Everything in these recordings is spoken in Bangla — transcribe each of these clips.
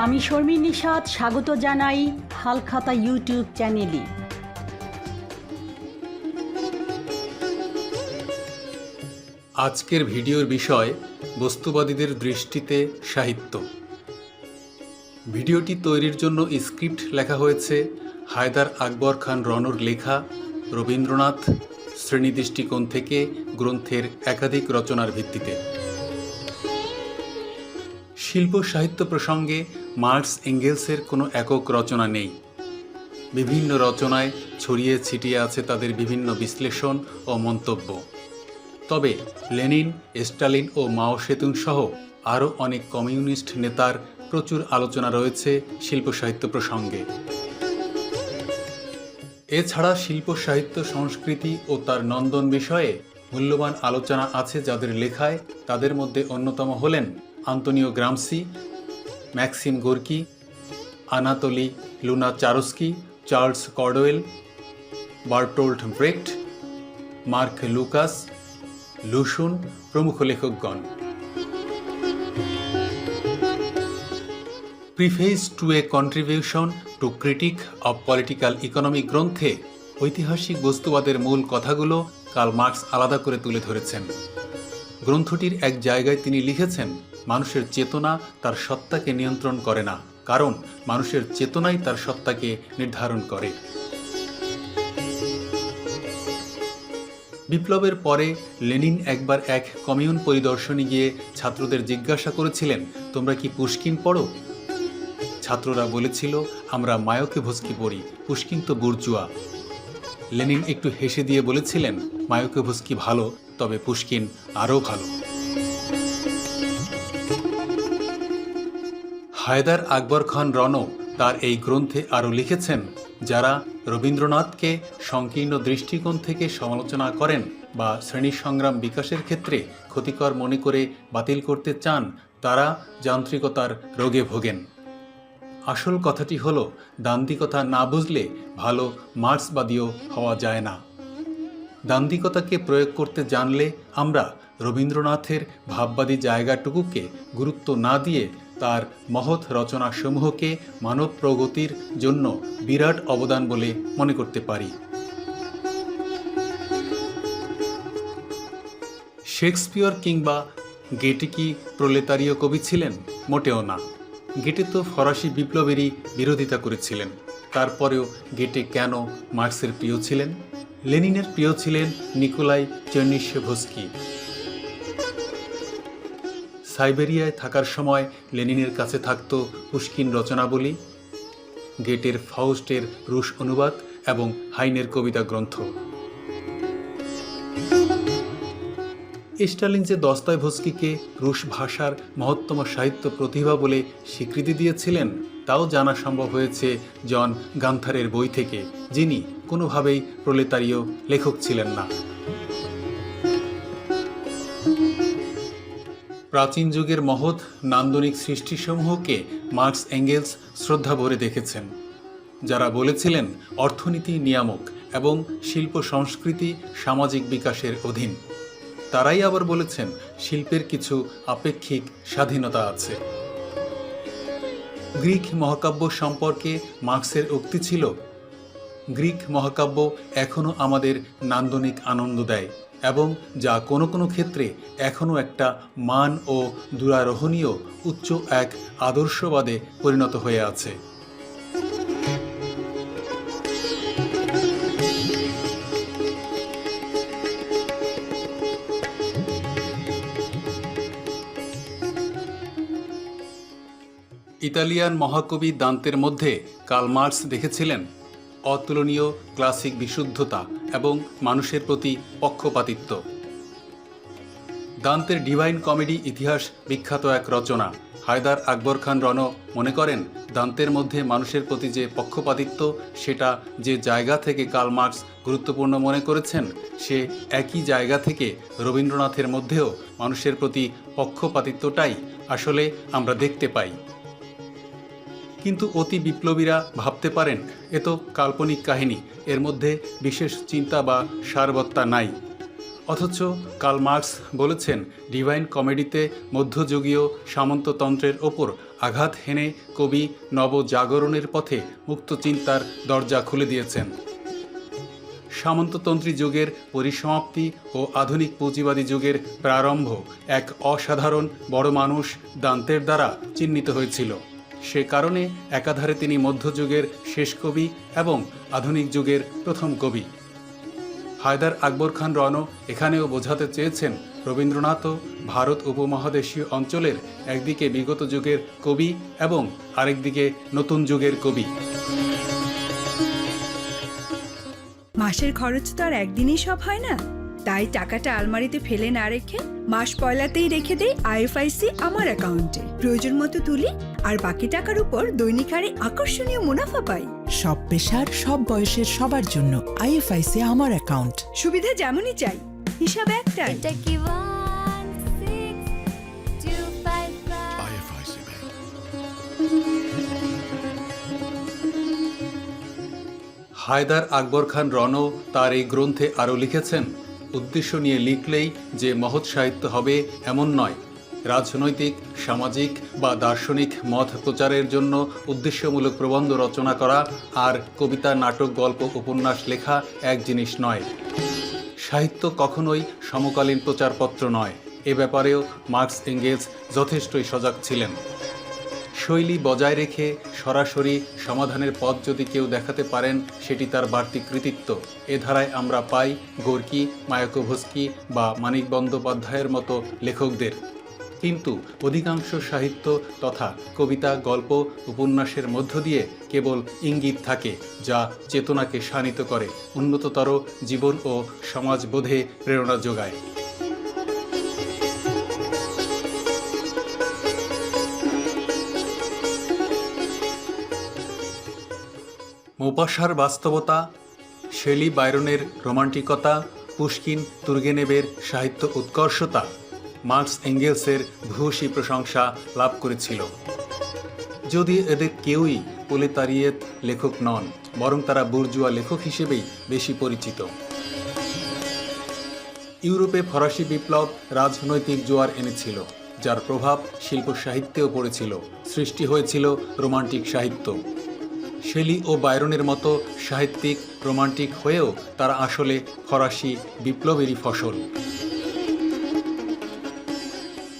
আমি শর্মী নিশাত স্বাগত জানাই হালখাতা ইউটিউব চ্যানেলে। আজকের ভিডিওর বিষয় বস্তুবাদীদের দৃষ্টিতে সাহিত্য। ভিডিওটি তৈরির জন্য স্ক্রিপ্ট লেখা হয়েছে হায়দার আকবর খান রনর লেখা রবীন্দ্রনাথ শ্রেণী দৃষ্টিকোণ থেকে গ্রন্থের একাধিক রচনার ভিত্তিতে। শিল্প সাহিত্য প্রসঙ্গে মার্কস এঙ্গেলসের কোনো একক রচনা নেই। বিভিন্ন রচনায় ছড়িয়ে ছিটিয়ে আছে তাদের বিভিন্ন বিশ্লেষণ ও মন্তব্য। তবে লেনিন, স্টালিন ও মাও সেতুং সহ আরও অনেক কমিউনিস্ট নেতার প্রচুর আলোচনা রয়েছে শিল্প সাহিত্য প্রসঙ্গে। এছাড়া শিল্প সাহিত্য সংস্কৃতি ও তার নন্দন বিষয়ে মূল্যবান আলোচনা আছে যাদের লেখায়। তাদের মধ্যে অন্যতম হলেন Antonio Gramsci, Maxim Gorky, Anatoly Lunacharsky, Charles Caudwell, Bertolt Brecht, Mark Lukacs, Lu Xun প্রমুখ লেখকগণ। Preface to a contribution to critique of political economy গ্রন্থে ঐতিহাসিক বস্তুবাদের মূল কথাগুলো কার্ল মার্কস আলাদা করে তুলে ধরেছেন। গ্রন্থটির এক জায়গায় তিনি লিখেছেন, মানুষের চেতনা তার সত্তাকে নিয়ন্ত্রণ করে না, কারণ মানুষের চেতনাই তার সত্তাকে নির্ধারণ করে। বিপ্লবের পরে লেনিন একবার এক কমিউন পরিদর্শনে গিয়ে ছাত্রদের জিজ্ঞাসা করেছিলেন, তোমরা কি পুশকিন পড়ো? ছাত্ররা বলেছিল, আমরা মায়াকোভস্কি পড়ি, পুশকিন তো বুর্জুয়া। লেনিন একটু হেসে দিয়ে বলেছিলেন, মায়াকোভস্কি ভালো, তবে পুশকিন আরও ভালো। হায়দার আকবর খান রনও তার এই গ্রন্থে আরও লিখেছেন, যারা রবীন্দ্রনাথকে সংকীর্ণ দৃষ্টিকোণ থেকে সমালোচনা করেন বা শ্রেণী সংগ্রাম বিকাশের ক্ষেত্রে ক্ষতিকর মনে করে বাতিল করতে চান, তারা যান্ত্রিকতার রোগে ভোগেন। আসল কথাটি হলো, দান্দিকতা না বুঝলে ভালো মার্ক্সবাদীও হওয়া যায় না। দান্দিকতাকে প্রয়োগ করতে জানলে আমরা রবীন্দ্রনাথের ভাববাদী জায়গাটুকুকে গুরুত্ব না দিয়ে তার মহৎ রচনাসমূহকে মানব প্রগতির জন্য বিরাট অবদান বলে মনে করতে পারি। শেক্সপিয়র কিংবা গেটে কি প্রলেতারীয় কবি ছিলেন? মোটেও না। গেটে তো ফরাসি বিপ্লবেরই বিরোধিতা করেছিলেন। তারপরেও গেটে কেন মার্ক্সের প্রিয় ছিলেন? লেনিনের প্রিয় ছিলেন নিকোলাই চেরনিসেভস্কি। সাইবেরিয়ায় থাকার সময় লেনিনের কাছে থাকত পুশকিন রচনাবলী, গেটের ফাউস্টের রুশ অনুবাদ এবং হাইনের কবিতা গ্রন্থ। স্টালিন যে দস্তয়েভস্কিকে রুশ ভাষার মহত্তম সাহিত্য প্রতিভা বলে স্বীকৃতি দিয়েছিলেন, তাও জানা সম্ভব হয়েছে জন গান্থারের বই থেকে, যিনি কোনোভাবেই প্রলেতারীয় লেখক ছিলেন না। প্রাচীন যুগের মহৎ নান্দনিক সৃষ্টিসমূহকে মার্কস এঙ্গেলস শ্রদ্ধা ভরে দেখেছেন। যারা বলেছিলেন অর্থনীতি নিয়ামক এবং শিল্প সংস্কৃতি সামাজিক বিকাশের অধীন, তারাই আবার বলেছেন শিল্পের কিছু আপেক্ষিক স্বাধীনতা আছে। গ্রিক মহাকাব্য সম্পর্কে মার্কসের উক্তি ছিল, গ্রিক মহাকাব্য এখনও আমাদের নান্দনিক আনন্দ দেয় এবং যা কোনো কোনো ক্ষেত্রে এখনও একটা মান ও দূরারোহণীয় উচ্চ এক আদর্শবাদে পরিণত হয়ে আছে। ইতালিয়ান মহাকবি দান্তের মধ্যে কার্ল মার্কস দেখেছিলেন অতুলনীয় ক্লাসিক বিশুদ্ধতা এবং মানুষের প্রতি পক্ষপাতিত্ব। দান্তের ডিভাইন কমেডি ইতিহাস বিখ্যাত এক রচনা। হায়দার আকবর খান রনও মনে করেন, দান্তের মধ্যে মানুষের প্রতি যে পক্ষপাতিত্ব, সেটা যে জায়গা থেকে কার্ল মার্কস গুরুত্বপূর্ণ মনে করেছেন, সে একই জায়গা থেকে রবীন্দ্রনাথের মধ্যেও মানুষের প্রতি পক্ষপাতিত্বটাই আসলে আমরা দেখতে পাই। কিন্তু অতি বিপ্লবীরা ভাবতে পারেন, এ তো কাল্পনিক কাহিনী, এর মধ্যে বিশেষ চিন্তা বা সারবত্তা নাই। অথচ কার্ল মার্কস বলেছেন ডিভাইন কমেডিতে মধ্যযুগীয় সামন্ততন্ত্রের ওপর আঘাত হেনে কবি নবজাগরণের পথে মুক্ত চিন্তার দরজা খুলে দিয়েছেন। সামন্ততন্ত্রী যুগের পরিসমাপ্তি ও আধুনিক পুঁজিবাদী যুগের প্রারম্ভ এক অসাধারণ বড় মানুষ দান্তের দ্বারা চিহ্নিত হয়েছিল। সে কারণে একাধারে তিনি মধ্যযুগের শেষ কবি এবং আধুনিক যুগের প্রথম কবি। হায়দার আকবর খান রণ এখানেও বোঝাতে চেয়েছেন রবীন্দ্রনাথও ভারত উপমহাদেশীয় অঞ্চলের একদিকে বিগত যুগের কবি এবং আরেকদিকে নতুন যুগের কবি। মাসের খরচ তো আর একদিনই সব হয় না, তাই টাকাটা আলমারিতে ফেলে না রেখে মাস পয়লাতেই রেখে দেই আইএফআইসি আমার অ্যাকাউন্টে। প্রয়োজন মতো তুলি আর বাকি টাকার উপর দৈনিক হারে আকর্ষণীয় মুনাফা পাই। সব পেশার সব বয়সের সবার জন্য আইএফআইসি আমার অ্যাকাউন্ট। সুবিধা যেমনই চাই, হিসাব একটাই। এটা কি 16255 IFIC Bank. হায়দার আকবর খান রণ তার এই গ্রন্থে আরও লিখেছেন, উদ্দেশ্য নিয়ে লিখলেই যে মহৎ সাহিত্য হবে এমন নয়। রাজনৈতিক, সামাজিক বা দার্শনিক মত প্রচারের জন্য উদ্দেশ্যমূলক প্রবন্ধ রচনা করা আর কবিতা, নাটক, গল্প, উপন্যাস লেখা এক জিনিস নয়। সাহিত্য কখনোই সমকালীন প্রচারপত্র নয়। এ ব্যাপারেও মার্কস এঙ্গেলস যথেষ্টই সজাগ ছিলেন। শৈলী বজায় রেখে সরাসরি সমাধানের পথ যদি কেউ দেখাতে পারেন, সেটি তার বাড়তি কৃতিত্ব। এ ধারায় আমরা পাই গোর্কি, মায়াকোভস্কি বা মানিক বন্দ্যোপাধ্যায়ের মতো লেখকদের। কিন্তু অধিকাংশ সাহিত্য তথা কবিতা, গল্প, উপন্যাসের মধ্য দিয়ে কেবল ইঙ্গিত থাকে, যা চেতনাকে শানিত করে, উন্নততর জীবন ও সমাজবোধে প্রেরণা যোগায়। মোপাসার বাস্তবতা, শেলি বায়রনের রোমান্টিকতা, পুশকিন তুর্গেনেবের সাহিত্য উৎকর্ষতা মার্কস এঙ্গেলসের ভূয়সী প্রশংসা লাভ করেছিল। যদি এদের কেউই প্রোলেতারিয়েত লেখক নন, বরং তারা বুর্জুয়া লেখক হিসেবেই বেশি পরিচিত। ইউরোপে ফরাসি বিপ্লব রাজনৈতিক জোয়ার এনেছিল, যার প্রভাব শিল্প সাহিত্যেও পড়েছিল। সৃষ্টি হয়েছিল রোমান্টিক সাহিত্য। শেলি ও বায়রনের মতো সাহিত্যিক রোমান্টিক হয়েও তারা আসলে ফরাসি বিপ্লবেরই ফসল।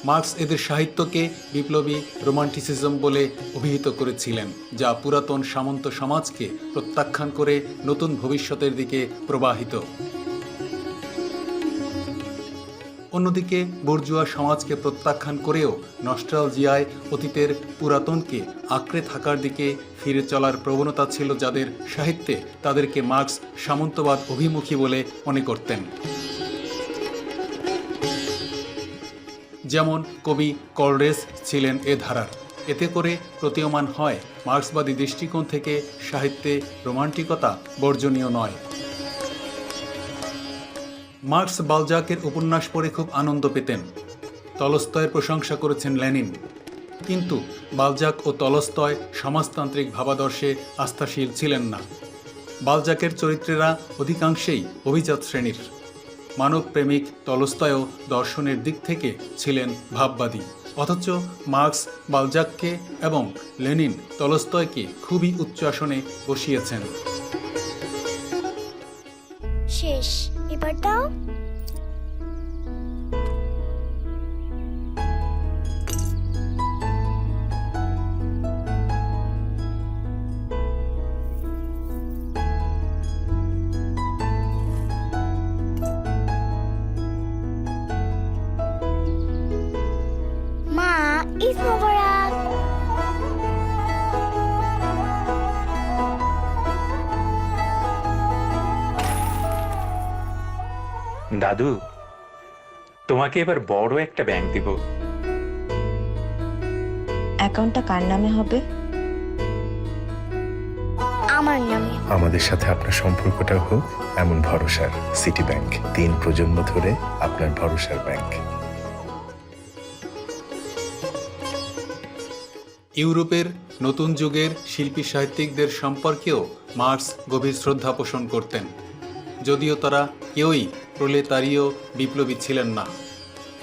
মার্কস এদের সাহিত্যকে বিপ্লবী রোমান্টিসিজম বলে অভিহিত করেছিলেন, যা পুরাতন সামন্ত সমাজকে প্রত্যাখ্যান করে নতুন ভবিষ্যতের দিকে প্রবাহিত। অন্যদিকে বুর্জুয়া সমাজকে প্রত্যাখ্যান করেও নস্টালজিয়ায় অতীতের পুরাতনকে আঁকড়ে থাকার দিকে ফিরে চলার প্রবণতা ছিল যাদের সাহিত্যে, তাদেরকে মার্কস সামন্তবাদ অভিমুখী বলে মনে করতেন। যেমন কবি কলরেস ছিলেন এ ধারার। এতে করে প্রতীয়মান হয় মার্ক্সবাদী দৃষ্টিকোণ থেকে সাহিত্যে রোমান্টিকতা বর্জনীয় নয়। মার্কস বালজাকের উপন্যাস পড়ে খুব আনন্দ পেতেন। তলস্তয়ের প্রশংসা করেছেন লেনিন। কিন্তু বালজাক ও তলস্তয় সমাজতান্ত্রিক ভাবাদর্শে আস্থাশীল ছিলেন না। বালজাকের চরিত্রেরা অধিকাংশেই অভিজাত শ্রেণীর। মানবপ্রেমিক তলস্তয়ও দর্শনের দিক থেকে ছিলেন ভাববাদী। অথচ মার্কস বালজাককে এবং লেনিন তলস্তয়কে খুবই উচ্চ আসনে বসিয়েছেন। শেষ, এবার দাও। মা, ঈদ মোবারক। দাদু, তোমাকে এবার বড় একটা ব্যাংক দিব। অ্যাকাউন্টটা কার নামে হবে? আমার নামে। আমাদের সাথে আপনার সম্পর্কটা হোক এমন ভরসার। সিটি ব্যাংক, 3 প্রজন্ম ধরে আপনার ভরসার ব্যাংক। ইউরোপের নতুন যুগের শিল্পী সাহিত্যিকদের সম্পর্কেও মার্কস গভীর শ্রদ্ধা পোষণ করতেন। যদিও তারা কেউই প্রলেতারীয় বিপ্লবী ছিলেন না।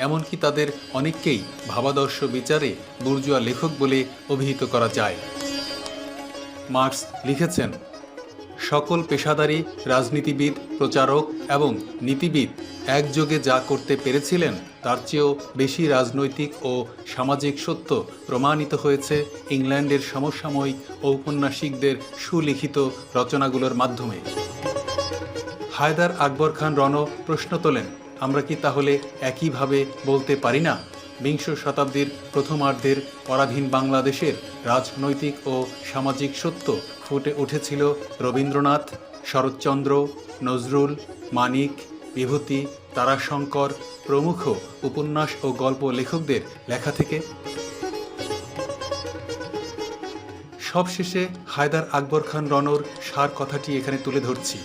এমনকি তাদের অনেককেই ভাবাদর্শ বিচারে বুর্জোয়া লেখক বলে অভিহিত করা যায়। মার্কস লিখেছেন, সকল পেশাদারী রাজনীতিবিদ, প্রচারক এবং নীতিবিদ একযোগে যা করতে পেরেছিলেন তার চেয়েও বেশি রাজনৈতিক ও সামাজিক সত্য প্রমাণিত হয়েছে ইংল্যান্ডের সমসাময়িক ঔপন্যাসিকদের সুলিখিত রচনাগুলোর মাধ্যমে। হায়দার আকবর খান রণ প্রশ্ন তোলেন, আমরা কি তাহলে একইভাবে বলতে পারি না বিংশ শতাব্দীর প্রথমার্ধের পরাধীন বাংলাদেশের রাজনৈতিক ও সামাজিক সত্য ফুটে উঠেছিল রবীন্দ্রনাথ, শরৎচন্দ্র, নজরুল, মানিক, বিভূতি, তারাশঙ্কর প্রমুখ উপন্যাস ও গল্প লেখকদের লেখা থেকে? সবশেষে হায়দার আকবর খান রণর সার কথাটি এখানে তুলে ধরছি।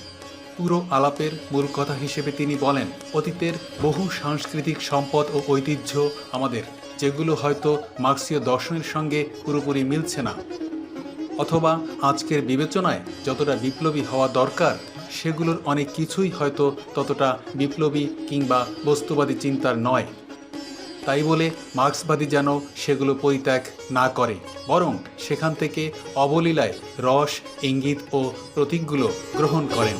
পুরো আলাপের মূল কথা হিসেবে তিনি বলেন, অতীতের বহু সাংস্কৃতিক সম্পদ ও ঐতিহ্য আমাদের, যেগুলো হয়তো মার্ক্সীয় দর্শনের সঙ্গে পুরোপুরি মিলছে না, অথবা আজকের বিবেচনায় যতটা বিপ্লবী হওয়া দরকার সেগুলোর অনেক কিছুই হয়তো ততটা বিপ্লবী কিংবা বস্তুবাদী চিন্তার নয়। তাই বলে মার্ক্সবাদী যেন সেগুলো পরিত্যাগ না করে, বরং সেখান থেকে অবলীলায় রস, ইঙ্গিত ও প্রতীকগুলো গ্রহণ করেন।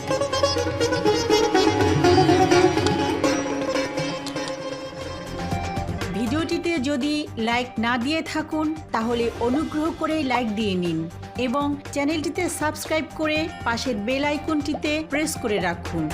ভিডিওটিতে যদি লাইক না দিয়ে থাকুন তাহলে অনুগ্রহ করে লাইক দিয়ে নিন এবং চ্যানেলটিতে সাবস্ক্রাইব করে পাশের বেল আইকনটিতে প্রেস করে রাখুন।